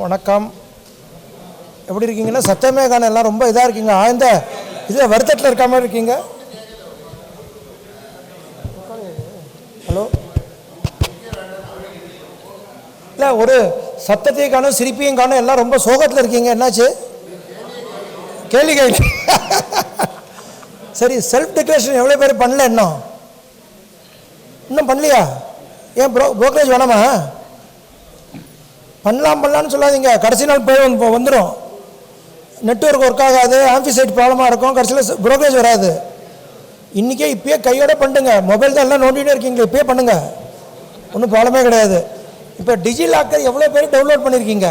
வணக்கம். எப்படி இருக்கீங்கன்னா சத்தமே காண எல்லாம் ரொம்ப இதாக இருக்கீங்க. ஆழ்ந்த இதில் வருத்தத்தில் இருக்க மாதிரி இருக்கீங்க. ஹலோ, இல்லை ஒரு சத்தத்தையும் காணும் சிரிப்பையும் காணும், எல்லாம் ரொம்ப சோகத்தில் இருக்கீங்க. என்னாச்சு? கேள்வி கேள்வி. சரி, செல்ஃப் டிக்ளரேஷன் எவ்வளோ பேர் பண்ணல? இன்னும் பண்ணலையா? ஏன் ப்ரோக்கரேஜ் வேணாமா? பண்ணலான்னு சொல்லாதீங்க. கடைசி நாள் போய் வந்துடும். நெட்வொர்க் ஒர்க் ஆகாது, ஆம்பிசைட் ப்ராப்ளமாக இருக்கும், கடைசியில் ப்ரோக்கரேஜ் வராது. இன்றைக்கே இப்போயே கையோட பண்ணுங்க. மொபைல் தான் எல்லாம் நோண்டிகிட்டே இருக்கீங்க, இப்போயே பண்ணுங்க, ஒன்றும் ப்ராப்ளமே கிடையாது. இப்போ டிஜிலாக்கர் எவ்வளோ பேர் டவுன்லோட் பண்ணியிருக்கீங்க?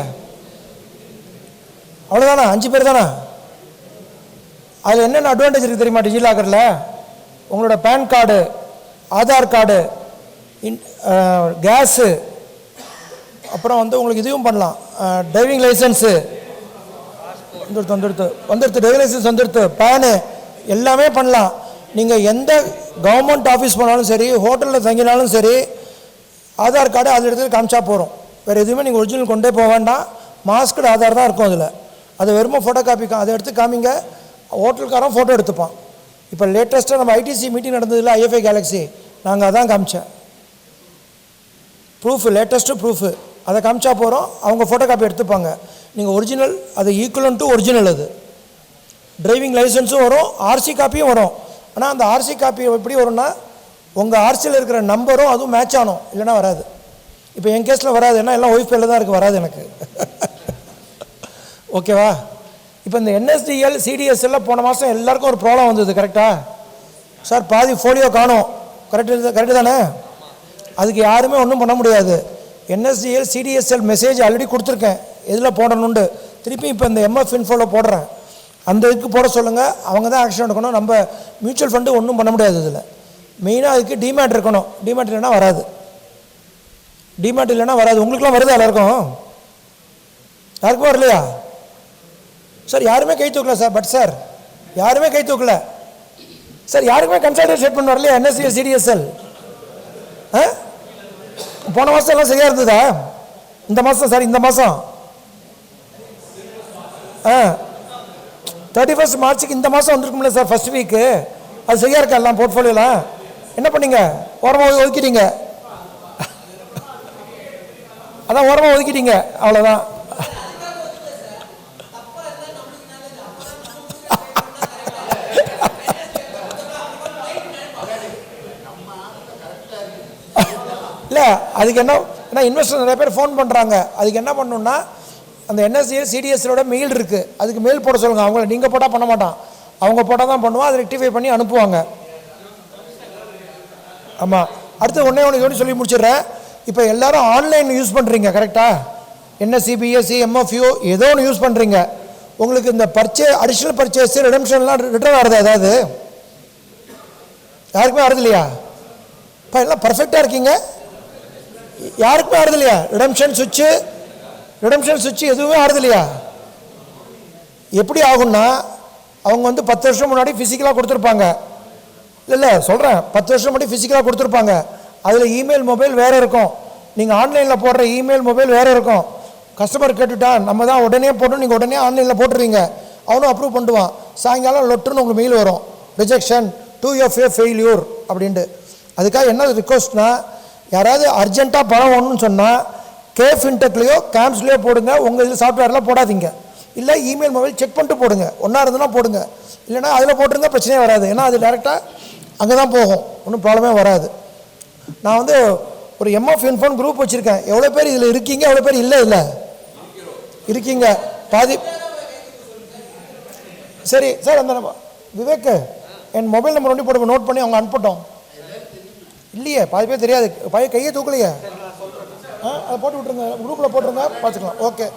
அவ்வளோதானா? 5 பேர் தானா? அதில் என்னென்ன அட்வான்டேஜ் இருக்குது தெரியுமா? டிஜிலாக்கரில் உங்களோட PAN card, Aadhaar card, gas, அப்புறம் உங்களுக்கு இதுவும் பண்ணலாம், டிரைவிங் லைசன்ஸு வந்துடுத்து டிரைவிங் லைசன்ஸ் வந்துடுத்து, பேனு எல்லாமே பண்ணலாம். நீங்கள் எந்த கவர்மெண்ட் ஆஃபீஸ் போனாலும் சரி, ஹோட்டலில் தங்கினாலும் சரி, ஆதார் கார்டு அதில் இடத்துல காமிச்சா போகிறோம். வேறு எதுவுமே நீங்கள் ஒரிஜினல் கொண்டே போக வேண்டாம். மாஸ்கடு ஆதார் தான் இருக்கும் அதில். அதை வெறும் ஃபோட்டோ காப்பி அதை எடுத்து காமிங்க, ஹோட்டலுக்காரன் ஃபோட்டோ எடுத்துப்பான். இப்போ லேட்டஸ்ட்டாக நம்ம ஐடிசி மீட்டிங் நடந்ததில்ல, ஐஎஃப்ஐ கேலக்ஸி, நாங்கள் அதான் காமிச்சேன். ப்ரூஃபு, லேட்டஸ்ட்டு ப்ரூஃபு, அதை காமிச்சா போகிறோம். அவங்க ஃபோட்டோ காப்பி எடுத்துப்பாங்க. நீங்கள் ஒரிஜினல், அது ஈக்குவலன் டு ஒரிஜினல். அது டிரைவிங் லைசன்ஸும் வரும், ஆர்சி காப்பியும் வரும். ஆனால் அந்த ஆர்சி காப்பி எப்படி வரும்னா, உங்கள் ஆர்சியில் இருக்கிற நம்பரும் அதுவும் மேட்ச் ஆகணும், இல்லைனா வராது. இப்போ என் கேஸில் வராது, ஏன்னா எல்லாம் ஒய்ஃப் பேரில் தான் இருக்குது, வராது எனக்கு. ஓகேவா? இப்போ இந்த என்எஸ்டிஎல் சிடிஎஸ்எல்லாம் போன மாதம் எல்லாருக்கும் ஒரு ப்ராப்ளம் வந்தது. கரெக்டாக சார்? பாதி ஃபோலியோ காணும். கரெக்டு தானே? அதுக்கு யாருமே ஒன்றும் பண்ண முடியாது. என்எஸ்டிஎல் சிடிஎஸ்எல் மெசேஜ் ஆல்ரெடி கொடுத்துருக்கேன், எதில் போடணுன்ட்டு. திருப்பி இப்போ இந்த எம்எஃப் இன்ஃபோவில் போடுறேன். அந்த இதுக்கு போட சொல்லுங்கள், அவங்க தான் ஆக்ஷன் எடுக்கணும். நம்ம மியூச்சுவல் ஃபண்டு ஒன்றும் பண்ண முடியாது. இதில் மெயினாக அதுக்கு டிமேட் இருக்கணும். டிமேட் இல்லைன்னா வராது. டிமேட் இல்லைன்னா வராது. உங்களுக்குலாம் வருது எல்லாருக்கும்? யாருக்கும் வரலையா சார்? யாருமே கை தூக்கல சார். பட் சார் யாருமே கை தூக்கல சார். யாருக்குமே கன்சல்டேட் ஸ்டேட்மெண்ட் வரலையா? என்எஸ்டிஎல் சிடிஎஸ்எல் போன மாதம் எல்லாம் சரியாக இருந்ததா? இந்த மாதம் சார், இந்த மாதம் 31 மார்ச்சுக்கு இந்த மாதம் வந்திருக்கும்ல சார், ஃபர்ஸ்ட் வீக்கு. அது சரியாக இருக்கா எல்லாம் போர்ட்ஃபோலியோலாம்? என்ன பண்ணீங்க? ஓரமாக ஒதுக்கிட்டீங்க. அதான் ஓரமாக ஒதுக்கிட்டீங்க, அவ்வளோதான். இல்லை, அதுக்கு என்ன இன்வெஸ்டர் நிறைய பேர் ஃபோன் பண்ணுறாங்க. அதுக்கு என்ன பண்ணணுன்னா, அந்த என்எஸ்டிஎல் சிடிஎஸ்எலோட மெயில் இருக்குது, அதுக்கு மெயில் போட சொல்லுங்கள். அவங்கள நீங்கள் போட்டால் பண்ண மாட்டான், அவங்க போட்டால் தான் பண்ணுவோம். அதை ரெக்டிஃபை பண்ணி அனுப்புவாங்க. ஆமாம். அடுத்து ஒன்று சொல்லி முடிச்சிடுறேன். இப்போ எல்லோரும் ஆன்லைன் யூஸ் பண்ணுறீங்க, கரெக்டாக? என்எஸ்சி, பிஎஸ்சி, எம்எஃப்யூ ஏதோ ஒன்று யூஸ் பண்ணுறீங்க. உங்களுக்கு இந்த அடிஷ்னல் பர்ச்சேஸ், ரிடம்ஷன்லாம் ரிட்டர்ன் ஆகுது? அதாவது யாருக்குமே ஆறுது இல்லையா? இப்போ எல்லாம் பர்ஃபெக்டாக இருக்கீங்க, யாருக்குமே ஆறுது இல்லையா? ரிடம்ஷன் சுவிட்சு எதுவுமே ஆறுது இல்லையா? எப்படி ஆகும்னா, அவங்க 10 வருஷம் முன்னாடி ஃபிசிக்கலாக கொடுத்துருப்பாங்க. இல்லை சொல்கிறேன், 10 வருஷம் முன்னாடி ஃபிசிக்கலாக கொடுத்துருப்பாங்க. அதில் இமெயில் மொபைல் வேறு இருக்கும், நீங்கள் ஆன்லைனில் போடுற இமெயில் மொபைல் வேறு இருக்கும். கஸ்டமர் கேட்டுட்டா நம்ம தான் உடனே போடணும், நீங்கள் உடனே ஆன்லைனில் போட்டுருவீங்க, அவனும் அப்ரூவ் பண்ணுவான். சாயங்காலம் லொட்டுன்னு உங்களுக்கு மெயில் வரும், ரிஜெக்ஷன் 2FA ஃபெயில்யூர் அப்படின்ட்டு. அதுக்காக என்ன ரிக்வஸ்ட்னா, யாராவது அர்ஜென்ட்டாக பணம் ஒன்றுன்னு சொன்னால் கேஃபின்டெக்லையோ கேம்ஸ்லையோ போடுங்க, உங்கள் இதில் சாஃப்ட்வேரில் போடாதீங்க. இல்லை இமெயில் மொபைல் செக் பண்ணிட்டு போடுங்க, ஒன்றா இருந்ததுன்னா போடுங்க, இல்லைனா அதில் போட்டிருந்தா பிரச்சனையே வராது. ஏன்னா அது டேரெக்டாக அங்கே தான் போகும், ஒன்றும் ப்ராப்ளமே வராது. நான் ஒரு எம்எஃப் இன்ஃபோன் குரூப் வச்சுருக்கேன். எவ்வளோ பேர் இதில் இருக்கீங்க, எவ்வளோ பேர் இல்லை இருக்கீங்க? பாதி. சரி சார், அந்த விவேக் என் மொபைல் நம்பர் ஒண்டி போட்டு நோட் பண்ணி அவங்க அனுப்பட்டோம். இல்லையே, பாதி பேர் தெரியாது, கையை தூக்கலையே. அதை போட்டு விட்டுருங்க, குரூப்பில் போட்டுருங்க, பார்த்துக்கலாம். ஓகே.